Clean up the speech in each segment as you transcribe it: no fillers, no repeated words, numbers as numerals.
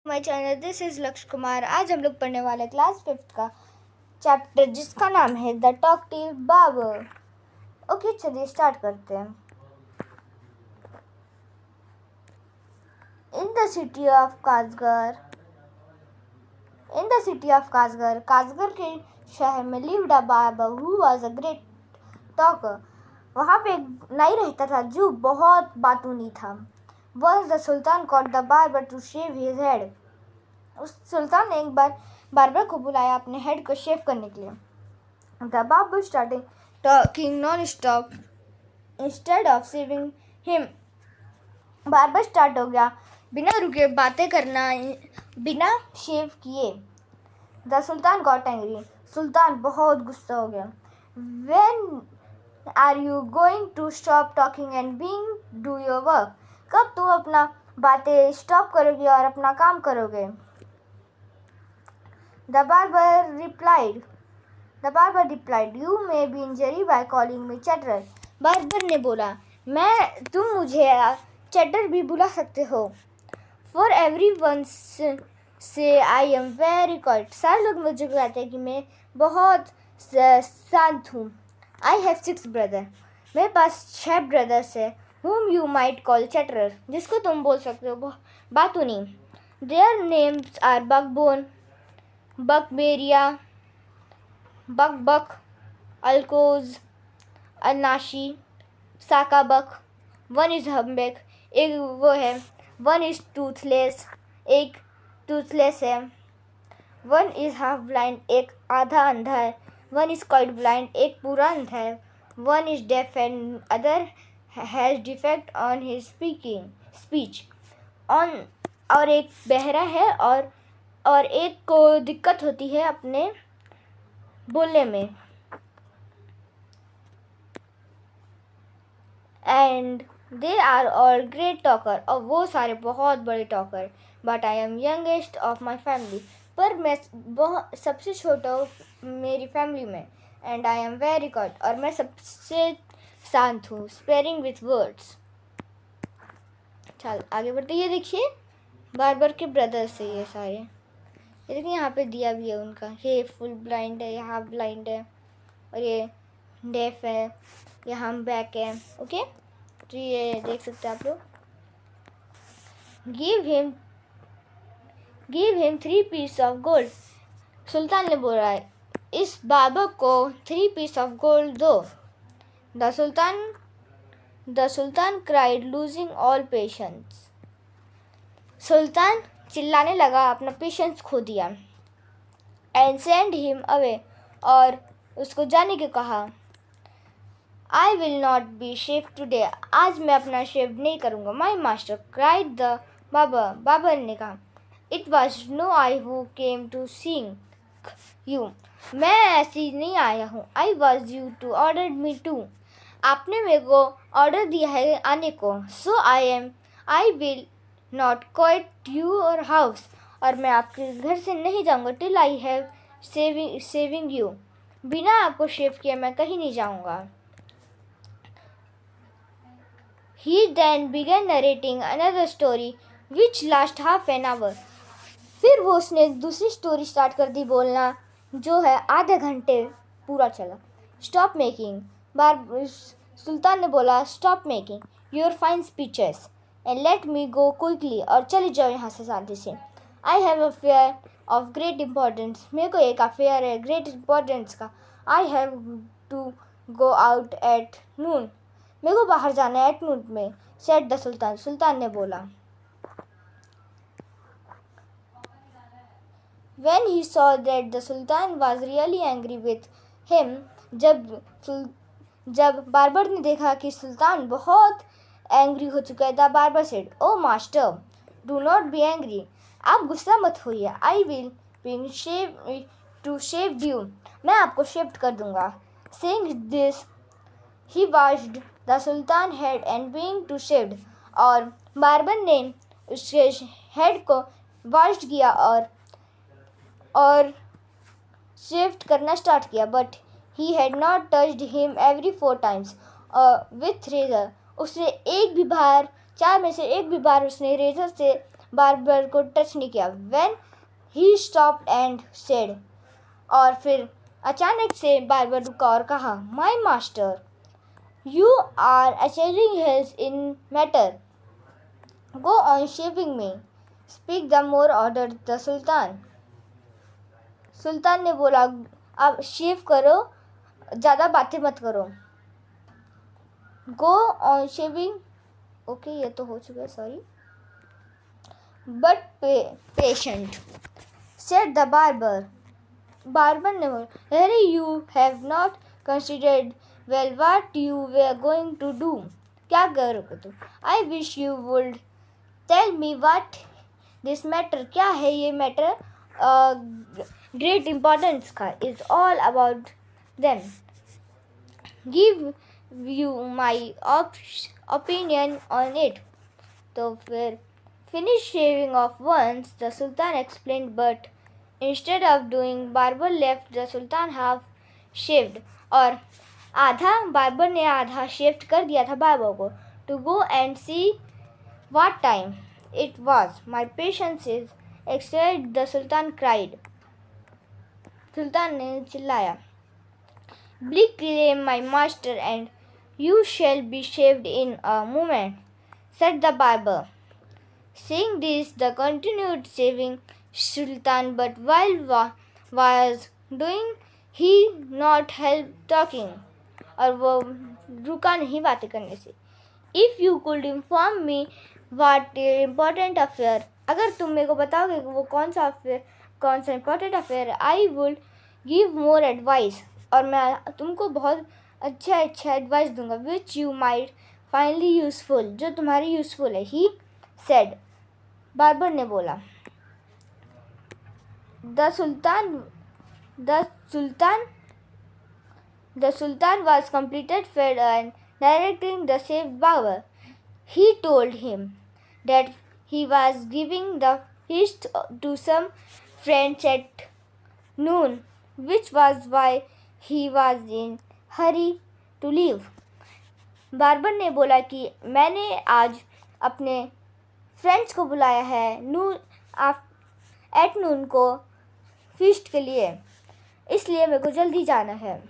My channel this is लक्ष्य कुमार। आज हम लोग पढ़ने वाले क्लास 5th का चैप्टर जिसका नाम है द टॉकटिव बाबर। ओके, चलिए स्टार्ट करते हैं। In the city of Kashgar Kashgar के शहर में lived a barber who was a great talker. वहाँ पे एक नाई रहता था जो बहुत बातूनी था। Once the sultan caught the barber to shave his head. उस सुल्तान ने एक बार बार्बर को बुलाया अपने हेड को शेव करने के लिए। The barber starting talking non stop instead of shaving him. Barber start हो गया बिना रुके बातें करना, बिना शेव किए। The sultan got angry. सुल्तान बहुत गुस्सा हो गया। When are you going to stop talking and being do your work. कब तुम अपना बातें स्टॉप करोगे और अपना काम करोगे? The barber replied, You may be injured by calling me chatterer. Barber ने बोला, तुम मुझे चैटर भी बुला सकते हो। For everyone say I am very quiet. सारे लोग मुझे कहते हैं कि मैं बहुत शांत हूँ। I have 6 brothers. मेरे पास 6 brothers हैं। Whom you might call chatterer. जिसको तुम बोल सकते हो बातूनी। Their names are Backbone, बकबेरिया, बक, अलकोज, अनाशी, साकाबक। वन इज हम्बेक, एक वो है। वन इज टूथलेस, एक टूथलेस है। वन इज हाफ ब्लाइंड, एक आधा अंधा है। वन इज क्वाइट ब्लाइंड, एक पूरा अंधा है। One is deaf and other has defect on his speech. और एक बहरा है और एक को दिक्कत होती है अपने बोलने में। And they are all great talker, और वो सारे बहुत बड़े talker. But I am youngest of my family, पर मैं सबसे छोटा हूँ मेरी फैमिली में। And I am very quite, और मैं सबसे शांत हूँ। Sparing with words. चल आगे बढ़ते। ये देखिए बार्बर के ब्रदर्स है ये सारे। ये देखिए यहाँ पे दिया भी है उनका। ये फुल ब्लाइंड है, ये हाफ ब्लाइंड है, और ये डेफ है, ये हम बैक है। ओके, तो ये देख सकते हैं आप लोग। Give him 3 piece of gold. सुल्तान ने बोला है इस बाबर को 3 पीस ऑफ गोल्ड दो। The sultan cried losing all patience. सुल्तान चिल्लाने लगा, अपना पेशेंस खो दिया। एंड सेंड हिम अवे, और उसको जाने को कहा। I will not be shave today, आज मैं अपना शेव नहीं करूँगा। My master cried the barber ने कहा। It was no I who came to sing you, मैं ऐसी नहीं आया हूँ। I was you to order me to, आपने मेरे को ऑर्डर दिया है आने को। So I will not quit your house, और मैं आपके घर से नहीं जाऊँगा। Till I have saving you, बिना आपको शेव किए मैं कहीं नहीं जाऊँगा। He then began narrating another story which last half an hour. फिर वो उसने दूसरी स्टोरी स्टार्ट कर दी बोलना, जो है आधे घंटे पूरा चला। स्टॉप मेकिंग, सुल्तान ने बोला stop making your fine speeches and let me go quickly, और चले जाओ यहाँ से शांति से। I have affair of great importance, मेरे को एक अफेयर है ग्रेट इम्पोर्टेंस का। I have to go out at noon, मेरे को बाहर जाना है एट नून में। सेड द सुल्तान ने बोला। When he saw that the Sultan was really angry with him, जब बार्बर ने देखा कि सुल्तान बहुत एंग्री हो चुका है, the barber said, o master do not be angry, आप गुस्सा मत होइए। I will be shave you, मैं आपको शेव कर दूंगा। Saying this, he washed the Sultan head and being to shaved, और बार्बर ने उसके हेड को वॉश किया और शेव करना स्टार्ट किया। But he had not touched him every 4 times with razor, उसने एक भी बार 4 में से एक भी बार उसने रेजर से बार्बर को टच नहीं किया। When he stopped and said, और फिर अचानक से बार्बर रुका और कहा, My master, you are uttering hills in matter. Go on shaving me. Speak the more, ordered the Sultan. सुल्तान ने बोला, अब शेव करो, ज़्यादा बातें मत करो। Go on shaving. ओके, ये तो हो चुका है, sorry. But patient, said the barber. Barber ने बोला, Harry, you have not considered well what you were going to do. क्या करोगे तुम? I wish you would tell me what this matter, क्या है ये मैटर, great importance का, is all about them. Give you my opinion on it. तो फिर finish shaving off once, the Sultan explained, but instead of doing, barber left the Sultan half shaved. और आधा barber ने आधा शेव कर दिया था बार्बर को, to go and see what time it was. My patience is exceeded, the Sultan cried. सुल्तान ने चिल्लाया, Bleak came my master, and you shall be shaved in a moment, said the barber. Seeing this, the continued shaving Sultan, but while was doing, he not help talking, और वो रुका नहीं बातें करने से. If you could inform me what important affair, अगर तुम मेरे को बताओगे कि वो कौन सा important affair, I would give more advice, और मैं तुमको बहुत अच्छा एडवाइस दूंगा, which you might find useful, जो तुम्हारी यूजफुल है. He said, बार्बर ने बोला. The Sultan was completed fed and directing the shaved barber. He told him that he was giving the feast to some friends at noon, which was why he was in hurry to leave. Barber ने बोला कि मैंने आज अपने friends को बुलाया है at noon को फीस्ट के लिए, इसलिए मेरे को जल्दी जाना है.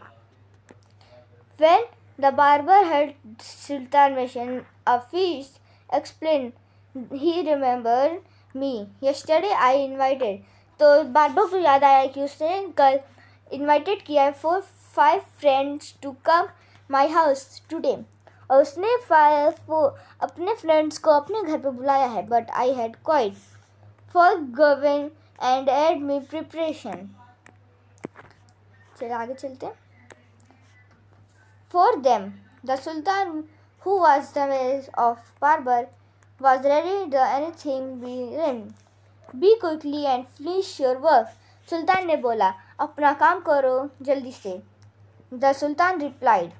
When the barber heard Sultan mention a feast, explained, he remembered me. Yesterday I invited. तो बार्बर को याद आया कि उसने कल इनवाइटेड किया है 5 friends to come my house today. और उसने अपने फ्रेंड्स को अपने घर पे बुलाया है. But I had quite forgotten and had my preparation. चलिए आगे चलते हैं. For them, the Sultan, who was the mayor of Barbar, was ready to anything be done. Be quickly and finish your work. सुल्तान ने बोला, अपना काम करो जल्दी से. The Sultan replied,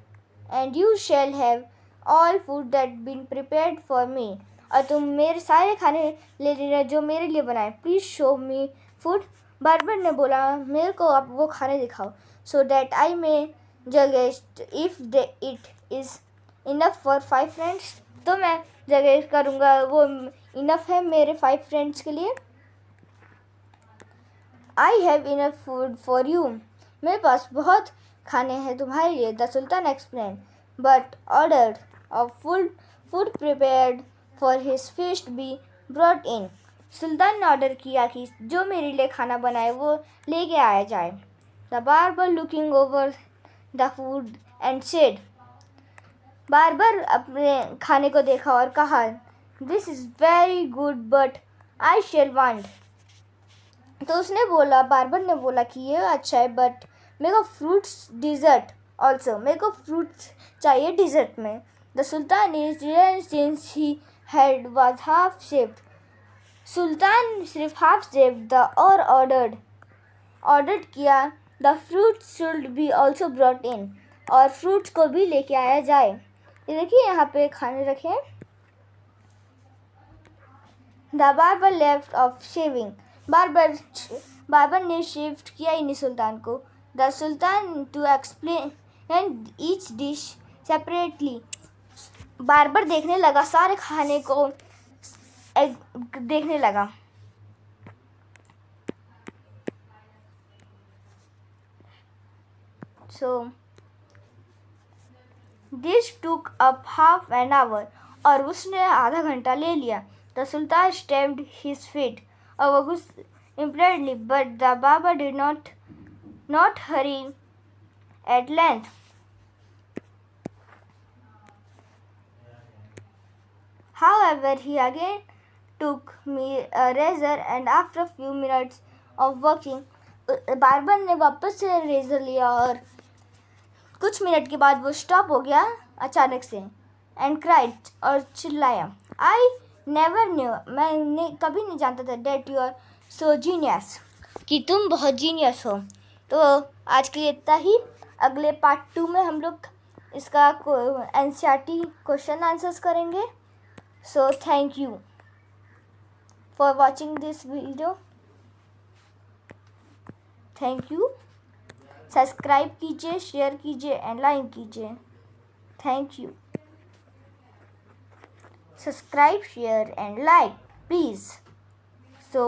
and you shall have all food that been prepared for me. और तुम मेरे सारे खाने ले लेना जो मेरे लिए बनाए. Please show me food. Barber ने बोला, मेरे को आप वो खाने दिखाओ, so that I may judge if it is enough for 5 friends. तो मैं जज करूँगा वो इनफ है मेरे 5 फ्रेंड्स के लिए. I have enough food for you. मेरे पास बहुत खाने हैं तुम्हारे लिए. The Sultan explained, but ordered of food prepared for his feast be brought in. सुल्तान ने ऑर्डर किया कि जो मेरे लिए खाना बनाए वो लेके आया जाए. The barber looking over the food and said, barber अपने खाने को देखा और कहा, This is very good, but I shall want. तो उसने बोला, बार्बर ने बोला कि ये अच्छा है, बट मेरे को फ्रूट्स डिज़र्ट ऑल्सो, मेरे को फ्रूट्स चाहिए डिज़र्ट में. The sultan is since he head was half shaped. सुल्तान सिर्फ हाफ शेप्ड द और ऑर्डर्ड किया the fruits should be also brought in, और फ्रूट्स को भी लेके आया जाए. ये देखिए यहाँ पे खाने रखे हैं. The barber left off shaving. Barber ने शिफ्ट किया ही नहीं सुल्तान को. The sultan to explain each dish separately. Barber देखने लगा सारे खाने को देखने लगा। So this took up half an hour, और उसने आधा घंटा ले लिया। The Sultan stamped his feet. और वो immediately, but the Baba did not hurry. At length, however, he again took me a razor, and after a few minutes of working, barber ने वापस से रेजर लिया और कुछ मिनट के बाद वो स्टॉप हो गया अचानक से। एंड क्राइड, और चिल्लाया, आई नेवर न्यू, मैंने कभी नहीं जानता था, that you are so genius, कि तुम बहुत जीनियस हो। तो आज के लिए इतना ही। अगले पार्ट 2 में हम लोग इसका NCERT क्वेश्चन आंसर्स करेंगे। So thank you for watching this video. Thank you. Subscribe कीजिए, शेयर कीजिए एंड लाइक कीजिए। Thank you. Subscribe, share and like, please. So